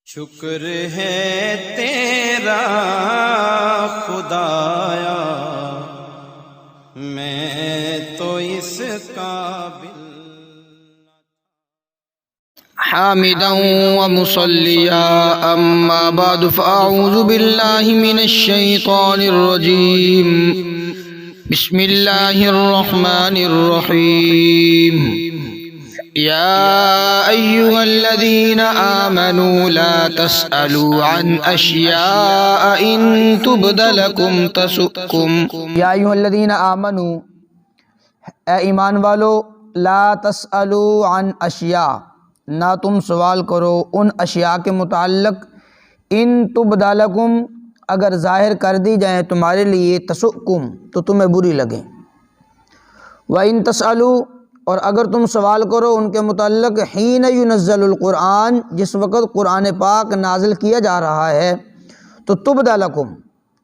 شکر ہے تیرا خدایا میں تو اس قابل حامدا ومصليا أما بعد فأعوذ بالله من الشيطان الرجيم بسم الله الرحمن الرحيم يا أيها الذين آمنوا لا تسألوا عن أشياء إن تبد لكم تسؤكم یا ایھا الذین آمنوا، اے ایمان والو، لا تسألوا عن اشیاء، نہ تم سوال کرو ان اشیاء کے متعلق، ان تبد لکم، اگر ظاہر کر دی جائیں تمہارے لیے، تسؤکم، تو تمہیں بری لگیں، وَإِن تسألوا، اور اگر تم سوال کرو ان کے متعلق، حین ینزل القرآن، جس وقت قرآن پاک نازل کیا جا رہا ہے، تو تبد لکم،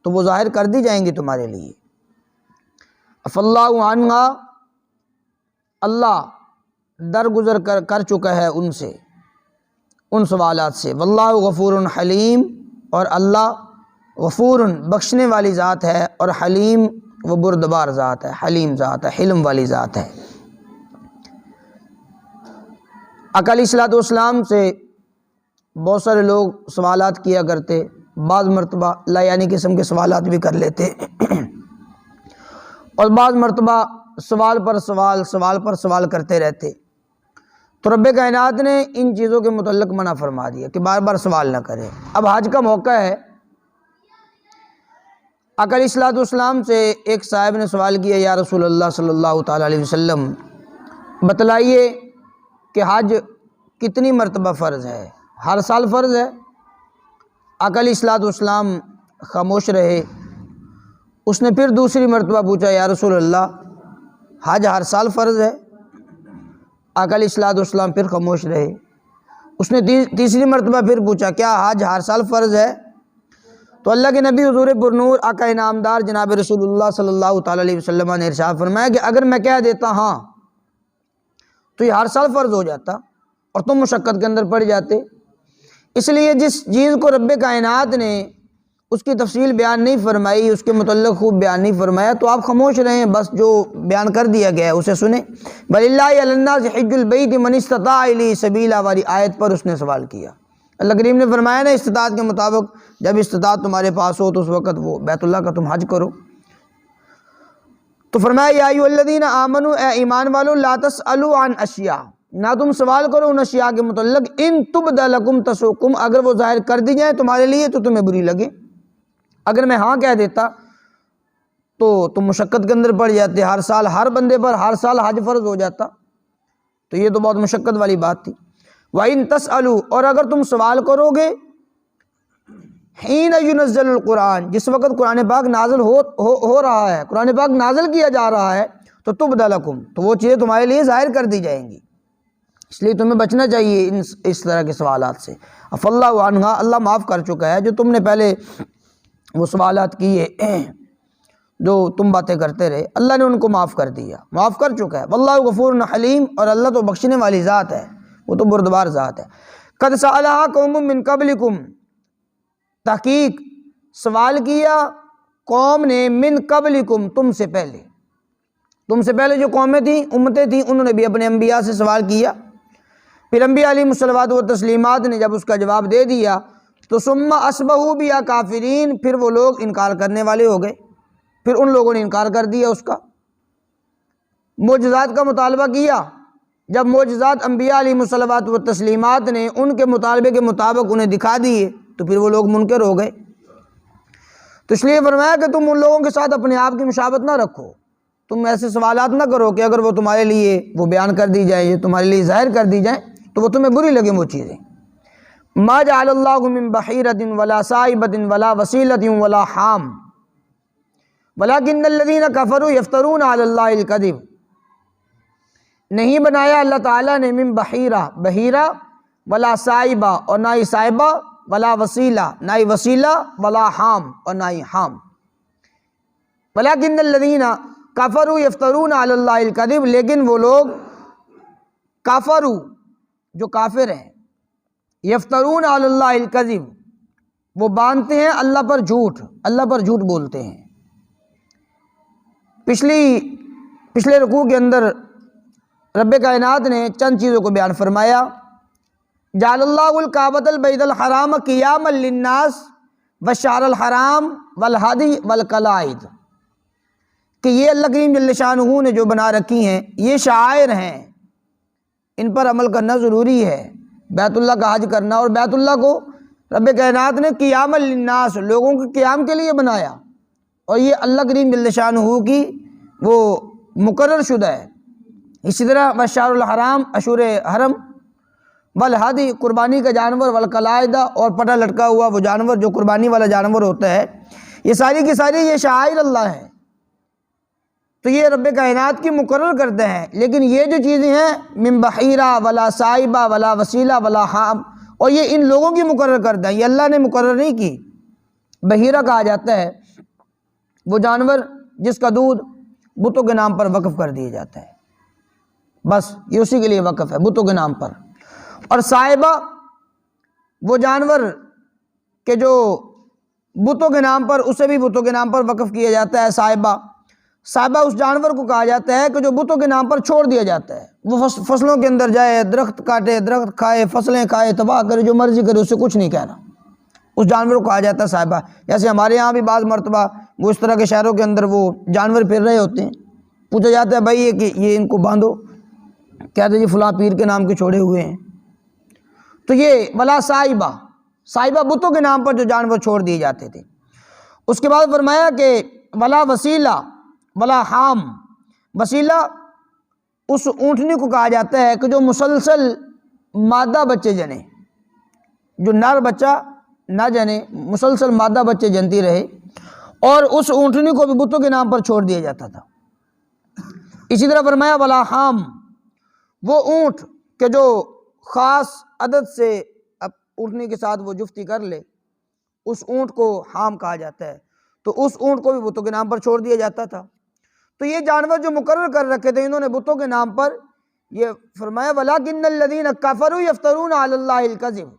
تو وہ ظاہر کر دی جائیں گی تمہارے لیے۔ عفا اللہ عنہا، اللہ درگزر کر چکا ہے ان سے، ان سوالات سے۔ واللہ غفور حلیم، اور اللہ غفور بخشنے والی ذات ہے، اور حلیم وہ بردبار ذات ہے، حلیم ذات ہے، حلم والی ذات ہے۔ آقا علیہ الصلوۃ والسلام سے بہت سارے لوگ سوالات کیا کرتے، بعض مرتبہ لا یعنی قسم کے سوالات بھی کر لیتے اور بعض مرتبہ سوال پر سوال کرتے رہتے، تو رب کائنات نے ان چیزوں کے متعلق منع فرما دیا کہ بار بار سوال نہ کرے۔ اب حج کا موقع ہے، آقا علیہ الصلوۃ والسلام سے ایک صاحب نے سوال کیا، یا رسول اللہ صلی اللہ تعالیٰ علیہ وسلم، بتلائیے کہ حج کتنی مرتبہ فرض ہے، ہر سال فرض ہے؟ آقا علیہ الصلوۃ والسلام خاموش رہے۔ اس نے پھر دوسری مرتبہ پوچھا، یا رسول اللہ، حج ہر سال فرض ہے؟ آقا علیہ الصلوۃ والسلام پھر خاموش رہے۔ اس نے تیسری مرتبہ پھر پوچھا، کیا حج ہر سال فرض ہے؟ تو اللہ کے نبی حضور پرنور آقا انعامدار جناب رسول اللہ صلی اللہ تعالیٰ علیہ وسلم نے ارشاد فرمایا کہ اگر میں کہہ دیتا ہاں تو یہ ہر سال فرض ہو جاتا اور تم مشقت کے اندر پڑ جاتے۔ اس لیے جس چیز کو رب کائنات نے اس کی تفصیل بیان نہیں فرمائی، اس کے متعلق خوب بیان نہیں فرمایا، تو آپ خاموش رہیں، بس جو بیان کر دیا گیا ہے اسے سنیں۔ وَلِلَّهِ عَلَى النَّاسِ حِجُّ الْبَيْتِ مَنِ اسْتَطَاعَ إِلَيْهِ سَبِيلًا والی آیت پر اس نے سوال کیا۔ اللہ کریم نے فرمایا نا، استطاعت کے مطابق، جب استطاعت تمہارے پاس ہو تو اس وقت وہ بیت اللہ کا تم حج کرو۔ تو فرمایا، یا ایھا الذین آمنوا، اے ایمان والو، لا تسألوا عن اشیاء، نہ تم سوال کرو ان اشیاء کے متعلق، ان تبد لکم تسؤکم، اگر وہ ظاہر کر دی جائیں تمہارے لیے تو تمہیں بری لگے۔ اگر میں ہاں کہہ دیتا تو تم مشقت کے اندر پڑ جاتے، ہر سال ہر بندے پر ہر سال حج فرض ہو جاتا، تو یہ تو بہت مشقت والی بات تھی۔ وَإِن تسألوا، اور اگر تم سوال کرو گے، حین ینزل القرآن، جس وقت قرآن پاک نازل ہو رہا ہے، قرآن پاک نازل کیا جا رہا ہے، تو تبد لکم، تو وہ چیزیں تمہارے لیے ظاہر کر دی جائیں گی۔ اس لیے تمہیں بچنا چاہیے اس طرح کے سوالات سے۔ عفا اللہ عنہا، اللہ معاف کر چکا ہے جو تم نے پہلے وہ سوالات کیے، جو تم باتیں کرتے رہے، اللہ نے ان کو معاف کر دیا، معاف کر چکا ہے۔ واللہ غفور حلیم، اور اللہ تو بخشنے والی ذات ہے، وہ تو بردبار ذات ہے۔ قد سألها قوم من قبلکم، تحقیق سوال کیا قوم نے، من قبلکم، تم سے پہلے جو قومیں تھیں، امتیں تھیں، انہوں نے بھی اپنے انبیاء سے سوال کیا۔ پھر انبیاء علیہ الصلوۃ والتسلیمات نے جب اس کا جواب دے دیا تو ثم اصبحوا بہا کافرین، پھر وہ لوگ انکار کرنے والے ہو گئے، پھر ان لوگوں نے انکار کر دیا اس کا۔ معجزات کا مطالبہ کیا، جب معجزات انبیاء علیہ الصلوۃ والتسلیمات نے ان کے مطالبے کے مطابق انہیں دکھا دیے تو پھر وہ لوگ منکر ہو گئے۔ تو اس لیے فرمایا کہ تم ان لوگوں کے ساتھ اپنے آپ کی مشابہت نہ رکھو، تم ایسے سوالات نہ کرو کہ اگر وہ تمہارے لیے وہ بیان کر دی جائیں، یہ تمہارے لیے ظاہر کر دی جائیں تو وہ تمہیں بری لگیں وہ چیزیں۔ ما جعل اللہ من بحیرۃ ولا صائبۃ ولا وسیلۃ ولا حام ولکن الذین کفروا یفترون علی اللہ الکذب، نہیں بنایا اللہ تعالیٰ نے من بحیرہ ولا صائبہ، اور نہ ہی صائبہ، ولا وسیلہ، نہ ہی وسیلہ، ولا حام، اور نہ ہی حام، ولکن الذین کفروا یفترون علی اللہ الکذب، لیکن وہ لوگ کافروا، جو کافر ہیں، یفترون علی اللہ الکذب، وہ باندھتے ہیں اللہ پر جھوٹ، اللہ پر جھوٹ بولتے ہیں۔ پچھلے رکوع کے اندر رب کائنات نے چند چیزوں کو بیان فرمایا۔ جعل اللہ الکعبۃ البیت الحرام قیاما للناس والشہر الحرام والہدی والقلائد، کہ یہ اللہ کریم جل شانہ نے جو بنا رکھی ہیں یہ شعائر ہیں، ان پر عمل کرنا ضروری ہے۔ بیت اللہ کا حج کرنا، اور بیت اللہ کو رب کائنات نے قیاما للناس، لوگوں کے قیام کے لیے بنایا، اور یہ اللہ کریم جل شانہ کی وہ مقرر شدہ ہے۔ اسی طرح والشہر الحرام، اشہر حرم، والہدی قربانی کا جانور، والقلائد اور پٹا لٹکا ہوا وہ جانور جو قربانی والا جانور ہوتا ہے، یہ ساری کی ساری یہ شعائر اللہ ہے، تو یہ رب کائنات کی مقرر کرتے ہیں۔ لیکن یہ جو چیزیں ہیں من بحیرہ ولا صائبہ ولا وسیلہ ولا حام، اور یہ ان لوگوں کی مقرر کرتے ہیں، یہ اللہ نے مقرر نہیں کی۔ بحیرہ کہا جاتا ہے وہ جانور جس کا دودھ بتوں کے نام پر وقف کر دیا جاتا ہے، بس یہ اسی کے لیے وقف ہے، بتوں کے نام پر۔ اور صائبہ وہ جانور کہ جو بتوں کے نام پر، اسے بھی بتوں کے نام پر وقف کیا جاتا ہے صائبہ۔ صائبہ اس جانور کو کہا جاتا ہے کہ جو بتوں کے نام پر چھوڑ دیا جاتا ہے، وہ فصلوں کے اندر جائے، درخت کاٹے، درخت کھائے، فصلیں کھائے، تباہ کرے، جو مرضی کرے، اسے کچھ نہیں کہنا، اس جانور کو کہا جاتا ہے صائبہ۔ جیسے ہمارے یہاں بھی بعض مرتبہ وہ اس طرح کے شہروں کے اندر وہ جانور پھر رہے ہوتے ہیں، پوچھا جاتا ہے بھائی یہ کہ یہ ان کو باندھو، کہتے ہیں جی فلاں پیر کے نام کے چھوڑے ہوئے ہیں۔ تو یہ ولا صائبہ، صائبہ بتوں کے نام پر جو جانور چھوڑ دیے جاتے تھے۔ اس کے بعد فرمایا کہ ولا وسیلہ ولا حام، وسیلہ اس اونٹنی کو کہا جاتا ہے کہ جو مسلسل مادہ بچے جنے، جو نر بچہ نہ جنے، مسلسل مادہ بچے جنتی رہے، اور اس اونٹنی کو بھی بتوں کے نام پر چھوڑ دیا جاتا تھا۔ اسی طرح فرمایا ولا حام، وہ اونٹ کہ جو خاص عدد سے اب اونٹنی کے ساتھ وہ جفتی کر لے، اس اونٹ کو حام کہا جاتا ہے، تو اس اونٹ کو بھی بتوں کے نام پر چھوڑ دیا جاتا تھا۔ تو یہ جانور جو مقرر کر رکھے تھے انہوں نے بتوں کے نام پر، یہ فرمایا وَلَٰكِنَّ الَّذِينَ كَفَرُوا يَفْتَرُونَ عَلَى اللَّهِ الْكَذِبَ،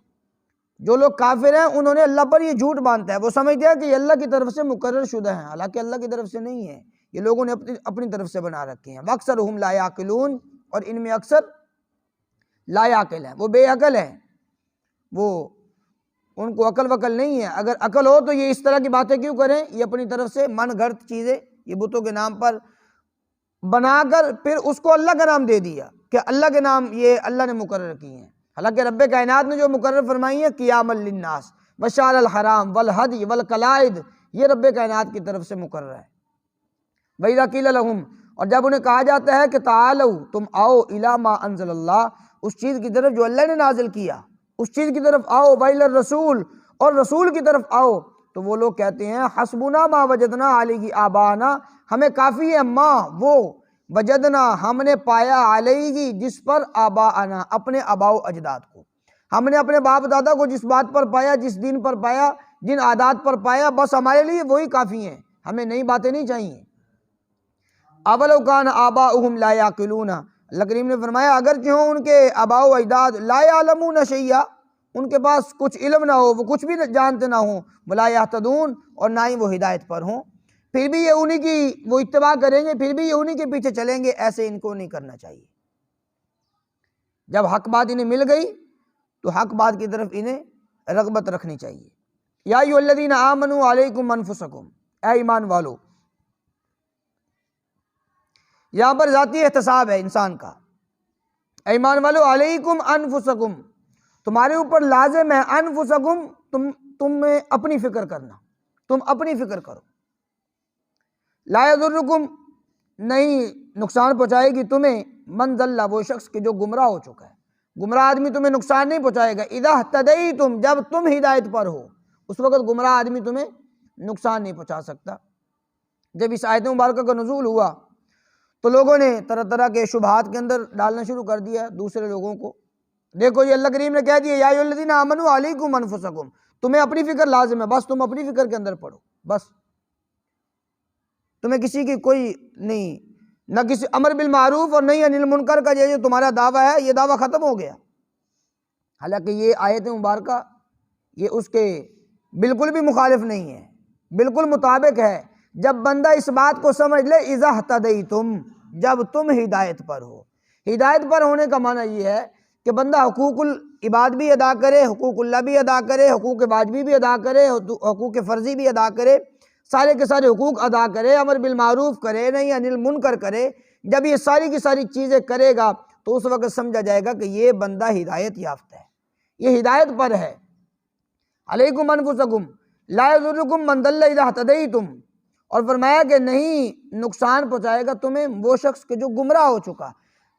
جو لوگ کافر ہیں انہوں نے اللہ پر یہ جھوٹ باندھتا ہے، وہ سمجھتے ہیں کہ یہ اللہ کی طرف سے مقرر شدہ ہیں، حالانکہ اللہ کی طرف سے نہیں ہے، یہ لوگوں نے اپنی طرف سے بنا رکھے ہیں۔ وَأَكْثَرُهُمْ لَا يَعْقِلُونَ، اور ان میں اکثر لا یعقل ہیں، وہ بے عقل ہیں، وہ ان کو عقل وقل نہیں ہے۔ اگر عقل ہو تو یہ اس طرح کی باتیں کیوں کریں؟ یہ اپنی طرف سے من گھڑت چیزیں یہ بتوں کے نام پر بنا کر پھر اس کو اللہ کا نام دے دیا کہ اللہ کے نام یہ اللہ نے مقرر کی ہیں، حالانکہ رب کائنات نے جو مقرر فرمائی ہے قیاما للناس والشہر الحرام والہدی والقلائد، یہ رب کائنات کی طرف سے مقرر ہے۔ وَإِذَا قِيلَ لَهُمْ، اور جب انہیں کہا جاتا ہے کہ تعالوا، تم آؤ، اِلَىٰ مَا أَنزَلَ اللَّهُ، اس چیز کی طرف جو اللہ نے نازل کیا، اس چیز کی طرف آؤ، وَإِلَى الرَّسُولِ، اور رسول کی طرف آؤ، تو وہ لوگ کہتے ہیں حسبنا ما وجدنا علیہ آبانا، ہمیں کافی ہے ما وہ وجدنا ہم نے پایا علیہ جس پر آباءنا اپنے آباء و اجداد کو، ہم نے اپنے باپ دادا کو جس بات پر پایا، جس دین پر پایا، جن عادات پر پایا، بس ہمارے لیے وہی کافی ہیں، ہمیں نئی باتیں نہیں چاہیے۔ اولو کان آباؤہم لا یعقلون، اللہ کریم نے فرمایا اگرچہ ہوں ان کے آباء و اجداد لا یعلمون شیئا، ان کے پاس کچھ علم نہ ہو، وہ کچھ بھی جانتے نہ ہوں، ولا یہتدون، اور نہ ہی وہ ہدایت پر ہوں، پھر بھی یہ انہی کی وہ اتباع کریں گے، پھر بھی یہ انہی کے پیچھے چلیں گے، ایسے ان کو نہیں کرنا چاہیے۔ جب حق بات انہیں مل گئی تو حق بات کی طرف انہیں رغبت رکھنی چاہیے۔ یا ایھا الذین آمنوا علیکم انفسکم، اے ایمان والو، یہاں پر ذاتی احتساب ہے انسان کا، اے ایمان والو علیکم انفسکم، تمہارے اوپر لازم ہے، انفسکم تم میں اپنی فکر کرنا، تم اپنی فکر کرو۔ لا یضرکم، نہیں نقصان پہنچائے گی تمہیں، من ضل، وہ شخص کہ جو گمراہ ہو چکا ہے، گمراہ آدمی تمہیں نقصان نہیں پہنچائے گا، اذا اہتدیتم، جب تم ہدایت پر ہو، اس وقت گمراہ آدمی تمہیں نقصان نہیں پہنچا سکتا۔ جب اس آیت مبارکہ کا نزول ہوا تو لوگوں نے طرح طرح کے شبہات کے اندر ڈالنا شروع کر دیا دوسرے لوگوں کو۔ دیکھو یہ اللہ کریم نے کہہ دیا یا ایھا الذین آمنوا علیکم انفسکم، تمہیں اپنی فکر لازم ہے، بس تم اپنی فکر کے اندر پڑھو، بس تمہیں کسی کی کوئی نہیں، نہ کسی امر بالمعروف اور نہیں انل منکر کا جو تمہارا دعویٰ ہے، یہ دعویٰ ختم ہو گیا۔ حالانکہ یہ آیت مبارکہ یہ اس کے بالکل بھی مخالف نہیں ہے، بالکل مطابق ہے۔ جب بندہ اس بات کو سمجھ لے اذا اہتدیتم، جب تم ہدایت پر ہو۔ ہدایت پر ہونے کا معنی یہ ہے کہ بندہ حقوق العباد بھی ادا کرے، حقوق اللہ بھی ادا کرے، حقوق واجبی بھی ادا کرے، حقوق فرضی بھی ادا کرے، سارے کے سارے حقوق ادا کرے، امر بالمعروف کرے، نہی عن المنکر کرے۔ جب یہ ساری کی ساری چیزیں کرے گا تو اس وقت سمجھا جائے گا کہ یہ بندہ ہدایت یافتہ ہے، یہ ہدایت پر ہے۔ علیکم انفسکم لا یضرکم من ضل اذا اہتدیتم، اور فرمایا کہ نہیں نقصان پہنچائے گا تمہیں وہ شخص کہ جو گمراہ ہو چکا۔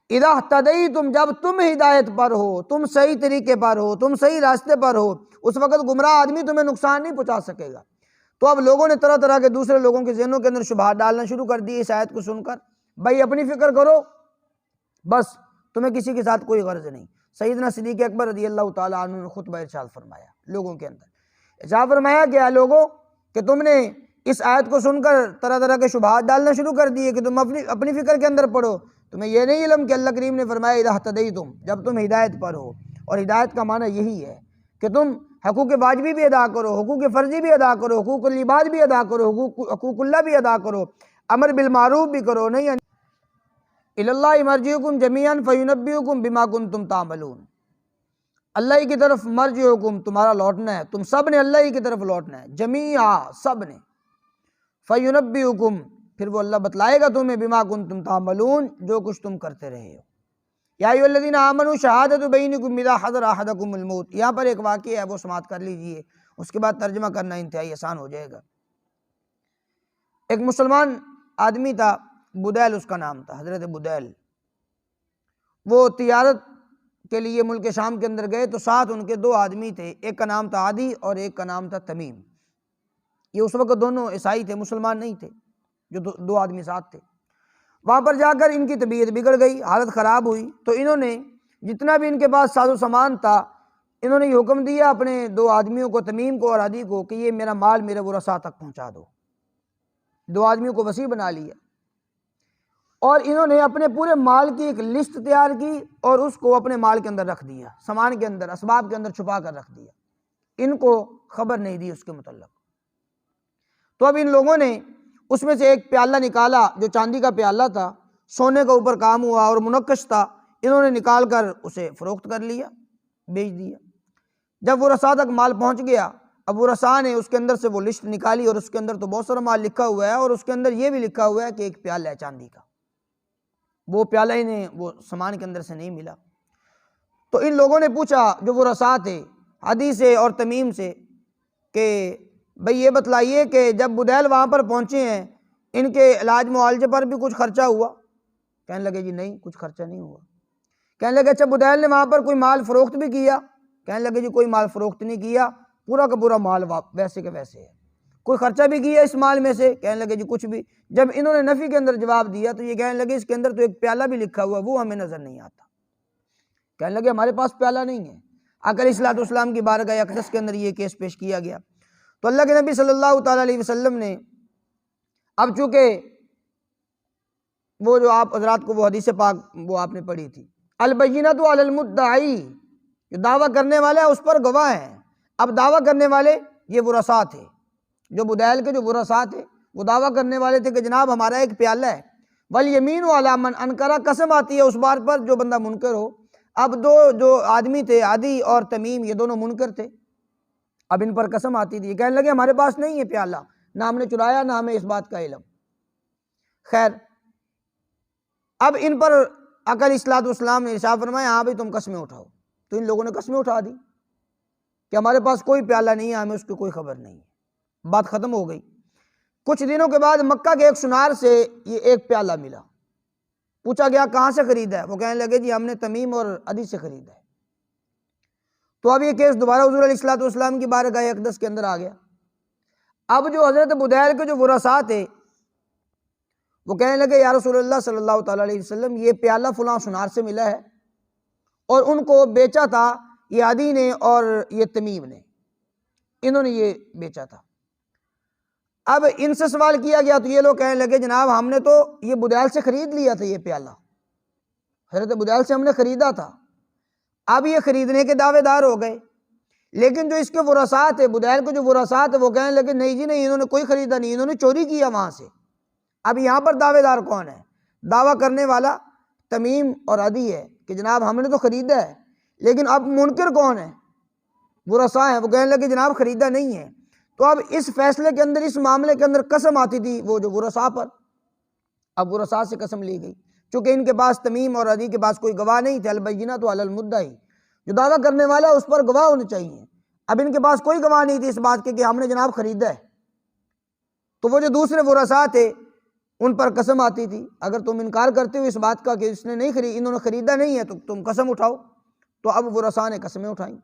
اذا اہتدیتم، جب تم ہدایت پر ہو، تم صحیح طریقے پر ہو، تم صحیح راستے پر ہو، اس وقت گمراہ آدمی تمہیں نقصان نہیں پہنچا سکے گا۔ تو اب لوگوں نے طرح طرح کے دوسرے لوگوں کے ذہنوں کے اندر شبہات ڈالنا شروع کر دی اس آیت کو سن کر، بھائی اپنی فکر کرو، بس تمہیں کسی کے ساتھ کوئی غرض نہیں۔ سیدنا صدیق اکبر رضی اللہ تعالیٰ عنہ نے خطبہ ارشاد فرمایا لوگوں کے اندر، ارشاد فرمایا کہ لوگوں کہ تم نے اس آیت کو سن کر طرح طرح کے شبہات ڈالنا شروع کر دیے کہ تم اپنی فکر کے اندر پڑو، تمہیں یہ نہیں علم کہ اللہ کریم نے فرمایا اذا اہتدیتم، جب تم ہدایت پر ہو۔ اور ہدایت کا معنی یہی ہے کہ تم حقوق واجبی بھی ادا کرو، حقوق فرضی بھی ادا کرو، حقوق العباد بھی ادا کرو، حقوق اللہ بھی ادا کرو، امر بالمعروف بھی کرو، نہیں الی اللہ مرجعکم جمیعا فینبئکم بما کنتم تعملون، اللہ ہی کی طرف مرجعکم، تمہارا لوٹنا ہے، تم سب نے اللہ ہی کی طرف لوٹنا ہے، جمیعا سب نے، فینبئکم پھر وہ اللہ بتلائے گا تمہیں بما کنتم تعملون جو کچھ تم کرتے رہے ہو۔ یا ایھا الذین آمنوا شہادۃ بینکم اذا حضر احدکم الموت، یہاں پر ایک واقعہ ہے وہ سماعت کر لیجئے، اس کے بعد ترجمہ کرنا انتہائی آسان ہو جائے گا۔ ایک مسلمان آدمی تھا، بدیل اس کا نام تھا، حضرت بدیل۔ وہ تجارت کے لیے ملک شام کے اندر گئے تو ساتھ ان کے دو آدمی تھے، ایک کا نام تھا عدی اور ایک کا نام تھا تمیم۔ یہ اس وقت دونوں عیسائی تھے، مسلمان نہیں تھے، جو دو آدمی ساتھ تھے۔ وہاں پر جا کر ان کی طبیعت بگڑ گئی، حالت خراب ہوئی، تو انہوں نے جتنا بھی ان کے پاس ساز و سامان تھا انہوں نے یہ حکم دیا اپنے دو آدمیوں کو، تمیم کو اور عدی کو، کہ یہ میرا مال میرے ورثاء تک پہنچا دو۔ دو آدمیوں کو وصی بنا لیا اور انہوں نے اپنے پورے مال کی ایک لسٹ تیار کی اور اس کو اپنے مال کے اندر رکھ دیا، سامان کے اندر، اسباب کے اندر چھپا کر رکھ دیا، ان کو خبر نہیں دی اس کے متعلق۔ تو اب ان لوگوں نے اس میں سے ایک پیالہ نکالا جو چاندی کا پیالہ تھا، سونے کا اوپر کام ہوا اور منقش تھا، انہوں نے نکال کر اسے فروخت کر لیا، بیچ دیا۔ جب ورثاء تک مال پہنچ گیا، اب ورثاء نے اس کے اندر سے وہ لسٹ نکالی اور اس کے اندر تو بہت سارا مال لکھا ہوا ہے اور اس کے اندر یہ بھی لکھا ہوا ہے کہ ایک پیالہ ہے چاندی کا، وہ پیالہ انہیں وہ سامان کے اندر سے نہیں ملا۔ تو ان لوگوں نے پوچھا جو ورثاء تھے عدی سے اور تمیم سے کہ بھئی یہ بتلائیے کہ جب بدیل وہاں پر پہنچے ہیں ان کے علاج معالجے پر بھی کچھ خرچہ ہوا؟ کہنے لگے جی نہیں، کچھ خرچہ نہیں ہوا۔ کہنے لگے اچھا بدیل نے وہاں پر کوئی مال فروخت بھی کیا؟ کہنے لگے جی کوئی مال فروخت نہیں کیا، پورا کا پورا مال ویسے کے ویسے ہے۔ کوئی خرچہ بھی کیا اس مال میں سے؟ کہنے لگے جی کچھ بھی۔ جب انہوں نے نفی کے اندر جواب دیا تو یہ کہنے لگے اس کے اندر تو ایک پیالہ بھی لکھا ہوا وہ ہمیں نظر نہیں آتا۔ کہنے لگے ہمارے پاس پیالہ نہیں ہے۔ آقا علیہ الصلوۃ والسلام کی بارگاہ اقدس کے اندر یہ کیس پیش کیا گیا تو اللہ کے نبی صلی اللہ تعالیٰ علیہ وسلم نے، اب چونکہ وہ جو آپ حضرات کو وہ حدیث پاک وہ آپ نے پڑھی تھی، البینۃ علی المدعی، جو دعویٰ کرنے والا ہے اس پر گواہ ہیں۔ اب دعویٰ کرنے والے یہ ورثاء تھے، جو بدیل کے جو ورثاء تھے وہ دعویٰ کرنے والے تھے کہ جناب ہمارا ایک پیالہ ہے۔ والیمین علی من انکر، قسم آتی ہے اس بات پر جو بندہ منکر ہو۔ اب دو جو آدمی تھے عدی اور تمیم، یہ دونوں منکر تھے، اب ان پر قسم آتی تھی، کہنے لگے ہمارے پاس نہیں ہے پیالہ، نہ ہم نے چرایا نہ ہمیں اس بات کا علم۔ خیر اب ان پر آقا علیہ الصلوۃ والسلام نے ارشاد فرمایا ہاں بھائی تم قسمیں اٹھاؤ۔ تو ان لوگوں نے قسمیں اٹھا دی کہ ہمارے پاس کوئی پیالہ نہیں ہے، ہمیں اس کی کوئی خبر نہیں ہے۔ بات ختم ہو گئی۔ کچھ دنوں کے بعد مکہ کے ایک سنار سے یہ ایک پیالہ ملا، پوچھا گیا کہاں سے خریدا ہے؟ وہ کہنے لگے جی ہم نے تمیم اور عدی سے خریدا ہے۔ تو اب یہ کیس دوبارہ حضور علیہ الصلوۃ والسلام کی بارگاہ اقدس کے اندر آ گیا۔ اب جو حضرت بدیل کے جو ورثاء تھے وہ کہنے لگے یا رسول اللہ صلی اللہ تعالیٰ علیہ وسلم یہ پیالہ فلاں سنار سے ملا ہے اور ان کو بیچا تھا یہ عدی نے اور یہ تمیم نے، انہوں نے یہ بیچا تھا۔ اب ان سے سوال کیا گیا تو یہ لوگ کہنے لگے جناب ہم نے تو یہ بدیل سے خرید لیا تھا، یہ پیالہ حضرت بدیل سے ہم نے خریدا تھا، اب یہ خریدنے کے دعوے دار ہو گئے، لیکن جو اس کے ورثاء تھے، بدیل کے جو ورثاء تھے، وہ کہنے لگے نہیں جی نہیں، انہوں نے کوئی خریدا نہیں، انہوں نے چوری کیا وہاں سے۔ اب یہاں پر دعوے دار کون ہے؟ دعویٰ کرنے والا تمیم اور عدی ہے کہ جناب ہم نے تو خریدا ہے، لیکن اب منکر کون ہے؟ ورثاء ہیں، وہ کہنے لگے جناب خریدا نہیں ہے۔ تو اب اس فیصلے کے اندر، اس معاملے کے اندر قسم آتی تھی وہ جو ورثاء پر، اب ورثاء سے قسم لی گئی، چونکہ ان کے پاس تمیم اور عدی کے پاس کوئی گواہ نہیں تھے، البینۃ علی المدعی، جو دعویٰ کرنے والا اس پر گواہ ہونے چاہیے۔ اب ان کے پاس کوئی گواہ نہیں تھی اس بات کے کہ ہم نے جناب خریدا ہے، تو وہ جو دوسرے ورثاء تھے ان پر قسم آتی تھی، اگر تم انکار کرتے ہو اس بات کا کہ اس نے نہیں انہوں نے خریدا نہیں ہے تو تم قسم اٹھاؤ۔ تو اب ورثاء نے قسمیں اٹھائیں،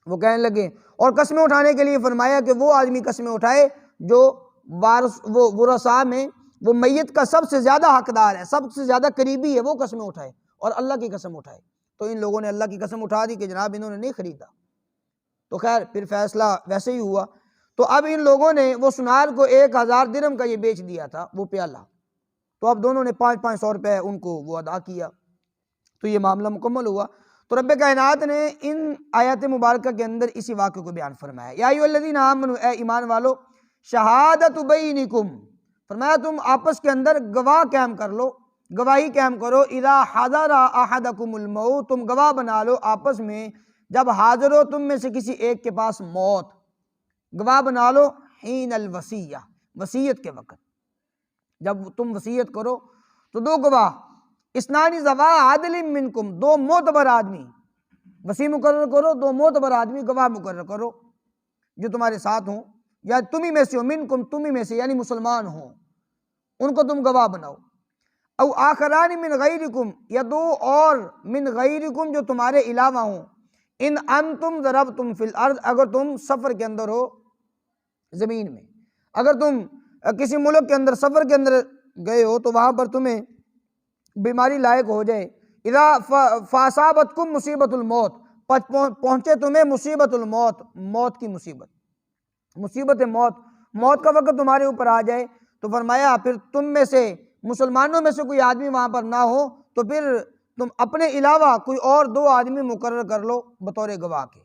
وہ کہنے لگے، اور قسمیں اٹھانے کے لیے فرمایا کہ وہ آدمی قسمیں اٹھائے جو وہ ورثاء میں وہ میت کا سب سے زیادہ حقدار ہے، سب سے زیادہ قریبی ہے، وہ قسمیں اٹھائے اور اللہ کی قسم اٹھائے۔ تو ان لوگوں نے اللہ کی قسم اٹھا دی کہ جناب انہوں نے نہیں خریدا۔ تو خیر پھر فیصلہ ویسے ہی ہوا۔ تو اب ان لوگوں نے وہ سنار کو 1000 درہم کا یہ بیچ دیا تھا وہ پیالہ، تو اب دونوں نے 500 روپے ان کو وہ ادا کیا، تو یہ معاملہ مکمل ہوا۔ تو رب کائنات نے ان آیات مبارکہ کے اندر اسی واقعے کو بیان فرمایا، یا ایھا الذین آمنوا، اے ایمان والو، شہادت بینکم، فرمایا تم آپس کے اندر گواہ قائم کر لو، گواہی قائم کرو، اذا حضر احدکم الموت، تم گواہ بنا لو آپس میں جب حاضر ہو تم میں سے کسی ایک کے پاس موت، گواہ بنا لو حین الوصیہ، وصیت کے وقت جب تم وصیت کرو تو دو گواہ، اثنان ذوا عدل منکم، دو معتبر آدمی، وصی مقرر کرو، دو معتبر آدمی گواہ مقرر کرو جو تمہارے ساتھ ہوں یا تمہیں میں سے ہو، منکم تمہیں میں سے یعنی مسلمان ہوں، ان کو تم گواہ بناؤ، او آخران من غیرکم، یا دو اور من غیرکم جو تمہارے علاوہ ہوں، ان انتم ضربتم فی الارض، اگر تم سفر کے اندر ہو زمین میں، اگر تم کسی ملک کے اندر سفر کے اندر گئے ہو تو وہاں پر تمہیں بیماری لائق ہو جائے، اذا فاصابتکم مصیبت الموت، پہنچے تمہیں مصیبت الموت، موت کی مصیبت، مصیبت موت، موت کا وقت تمہارے اوپر آ جائے، تو فرمایا پھر تم میں سے مسلمانوں میں سے کوئی آدمی وہاں پر نہ ہو تو پھر تم اپنے علاوہ کوئی اور دو آدمی مقرر کر لو بطور گواہ کے،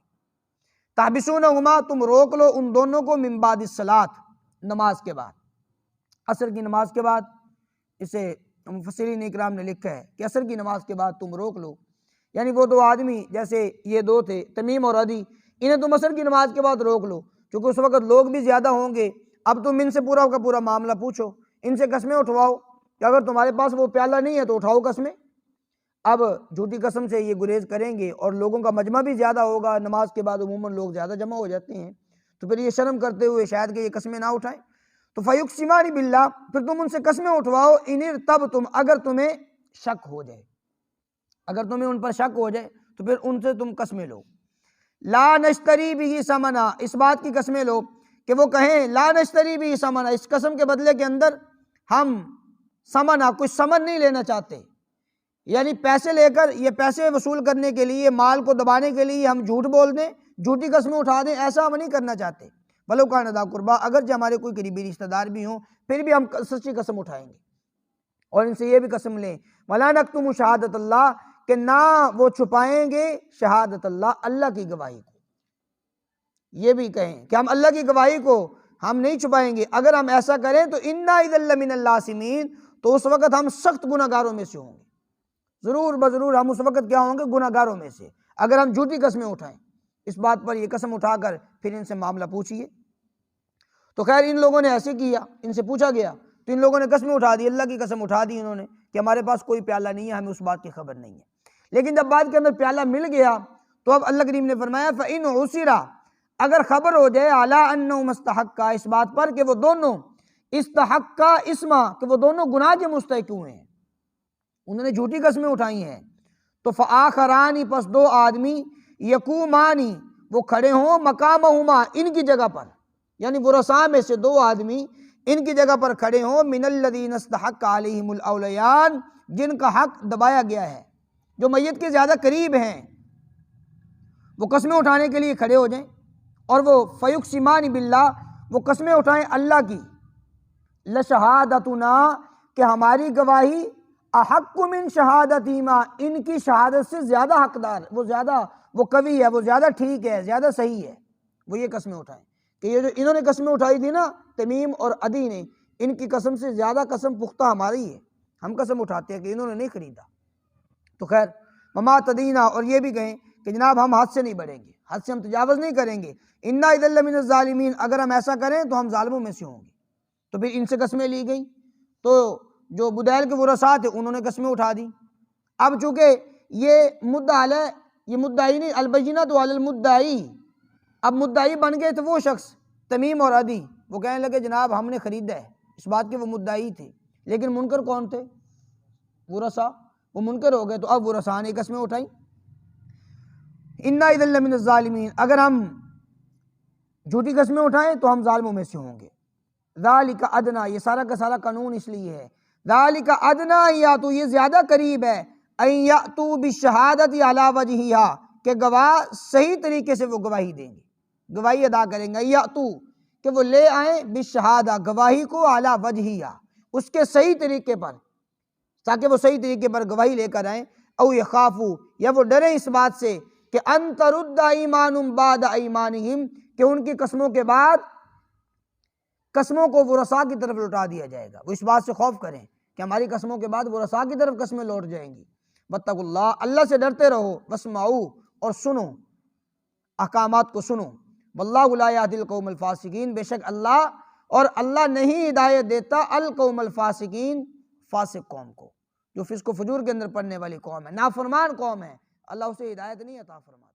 تحبسونہما، تم روک لو ان دونوں کو، من بعد الصلاۃ، نماز کے بعد، عصر کی نماز کے بعد، اسے مفسرین اکرام نے لکھا ہے کہ عصر کی نماز کے بعد تم روک لو، یعنی وہ دو آدمی جیسے یہ دو تھے تمیم اور عدی، انہیں تم عصر کی نماز کے بعد روک لو، کیونکہ اس وقت لوگ بھی زیادہ ہوں گے، اب تم ان سے پورا کا پورا معاملہ پوچھو، ان سے قسمیں اٹھواؤ کہ اگر تمہارے پاس وہ پیالہ نہیں ہے تو اٹھاؤ قسمیں۔ اب جھوٹی قسم سے یہ گریز کریں گے اور لوگوں کا مجمع بھی زیادہ ہوگا، نماز کے بعد عموماً لوگ زیادہ جمع ہو جاتے ہیں، تو پھر یہ شرم کرتے ہوئے شاید کہ یہ قسمیں نہ اٹھائیں، تو فیقسمان باللہ، پھر تم ان سے قسمیں اٹھواؤ، ان ارتبتم، اگر تمہیں شک ہو جائے، اگر تمہیں ان پر شک ہو جائے تو پھر ان سے تم قسمیں لو، لا نشتری بھی ثمنا، اس بات کی قسمیں لو کہ وہ کہیں لا نشتری بھی ثمنا، اس قسم کے بدلے کے اندر ہم ثمنا، کچھ ثمن نہیں لینا چاہتے، یعنی پیسے لے کر یہ پیسے وصول کرنے کے لیے، مال کو دبانے کے لیے ہم جھوٹ بول دیں، جھوٹی قسمیں اٹھا دیں، ایسا ہم نہیں کرنا چاہتے، ولو کان ذا قربا، اگرچہ ہمارے کوئی قریبی رشتہ دار بھی ہوں پھر بھی ہم سچی قسم اٹھائیں گے، اور ان سے یہ بھی قسم لیں ولا نکتم شہادت اللہ، کہ نہ وہ چھپائیں گے شہادت اللہ، اللہ کی گواہی کو، یہ بھی کہیں کہ ہم اللہ کی گواہی کو ہم نہیں چھپائیں گے، اگر ہم ایسا کریں تو انا اذا لمن العاصمین، تو اس وقت ہم سخت گناہ گاروں میں سے ہوں گے، ضرور بضرور ہم اس وقت کیا ہوں گے، گناہ گاروں میں سے، اگر ہم جھوٹی قسمیں اٹھائیں۔ اس بات پر یہ قسم اٹھا کر پھر ان سے معاملہ پوچھیے۔ تو خیر ان لوگوں نے ایسے کیا، ان سے پوچھا گیا تو ان لوگوں نے قسمیں اٹھا دی، اللہ کی قسم اٹھا دی انہوں نے کہ ہمارے پاس کوئی پیالہ نہیں ہے، ہمیں اس بات کی خبر نہیں ہے، لیکن جب بات کے اندر پیالہ مل گیا تو اب اللہ کریم نے فرمایا فَإِنْ عُثِرَ، اگر خبر ہو جائے عَلَىٰ أَنَّهُمَا اسْتَحَقَّا، اس بات پر کہ وہ دونوں استحقا اسما، کہ وہ دونوں گناہ کے مستحق ہوئے ہیں، انہوں نے جھوٹی قسمیں اٹھائی ہیں، تو فآخران، پس دو آدمی، یقومانی، وہ کھڑے ہوں، مقامہما، ان کی جگہ پر، یعنی ورثاء میں سے دو آدمی ان کی جگہ پر کھڑے ہوں، من الذین استحق علیہم الاولیان، جن کا حق دبایا گیا ہے، جو میت کے زیادہ قریب ہیں، وہ قسمیں اٹھانے کے لیے کھڑے ہو جائیں، اور وہ فیقسمان باللہ، وہ قسمیں اٹھائیں اللہ کی، لشہادتنا، کہ ہماری گواہی، احق من شہادتیما، ان کی شہادت سے زیادہ حقدار، وہ قوی ہے، وہ زیادہ ٹھیک ہے، زیادہ صحیح ہے، وہ یہ قسمیں اٹھائیں کہ یہ جو انہوں نے قسمیں اٹھائی تھی نا تمیم اور عدی نے، ان کی قسم سے زیادہ قسم پختہ ہماری ہے، ہم قسم اٹھاتے ہیں کہ انہوں نے نہیں خریدا۔ تو خیر وما تدینا، اور یہ بھی کہیں کہ جناب ہم حد سے نہیں بڑھیں گے، حد سے ہم تجاوز نہیں کریں گے، انا اذا لمن الظالمین، اگر ہم ایسا کریں تو ہم ظالموں میں سے ہوں گے۔ تو پھر ان سے قسمیں لی گئیں، تو جو بدیل کے ورثاء تھے انہوں نے قسمیں اٹھا دی۔ اب چونکہ یہ مدعا ہے، یہ مدعی نہیں، البینۃ علی المدعی، اب مدعی بن گئے تھے وہ شخص تمیم اور عدی، وہ کہنے لگے جناب ہم نے خریدا ہے، اس بات کے وہ مدعی تھے، لیکن منکر کون تھے؟ ورثاء، وہ منکر ہو گئے، تو اب ورثاء نے قسمیں اٹھائیں۔ انا اذا لمن الظالمین، اگر ہم جھوٹی قسمیں اٹھائیں تو ہم ظالموں میں سے ہوں گے۔ ذالک ادنا، یہ سارا کا سارا قانون اس لیے ہے، ذالک ادنا یاتو، یہ زیادہ قریب ہے، ان یاتو بالشہادۃ علی وجہہا، کہ گواہ صحیح طریقے سے وہ گواہی دیں گے، گواہی ادا کریں گے، یاتو کہ وہ لے آئیں بالشہادہ، گواہی کو علی وجہہا، اس کے صحیح طریقے پر، تاکہ وہ صحیح طریقے پر گواہی لے کر آئیں، او یخافو، یا وہ ڈریں اس بات سے کہ ان ترد ایمان بعد ایمانہم، کہ ان کی قسموں کے بعد قسموں کو ورثاء کی طرف لوٹا دیا جائے گا، وہ اس بات سے خوف کریں کہ ہماری قسموں کے بعد ورثاء کی طرف قسمیں لوٹ جائیں گی۔ واتقوا اللہ، اللہ سے ڈرتے رہو، واسمعوا، اور سنو، احکامات کو سنو، واللہ لا یہدی القوم الفاسقین، بے شک اللہ نہیں ہدایت دیتا القوم الفاسقین، فاسق قوم کو، جو فسق و فجور کے اندر پڑنے والی قوم ہے، نافرمان قوم ہے، اللہ اسے ہدایت نہیں عطا فرماتا۔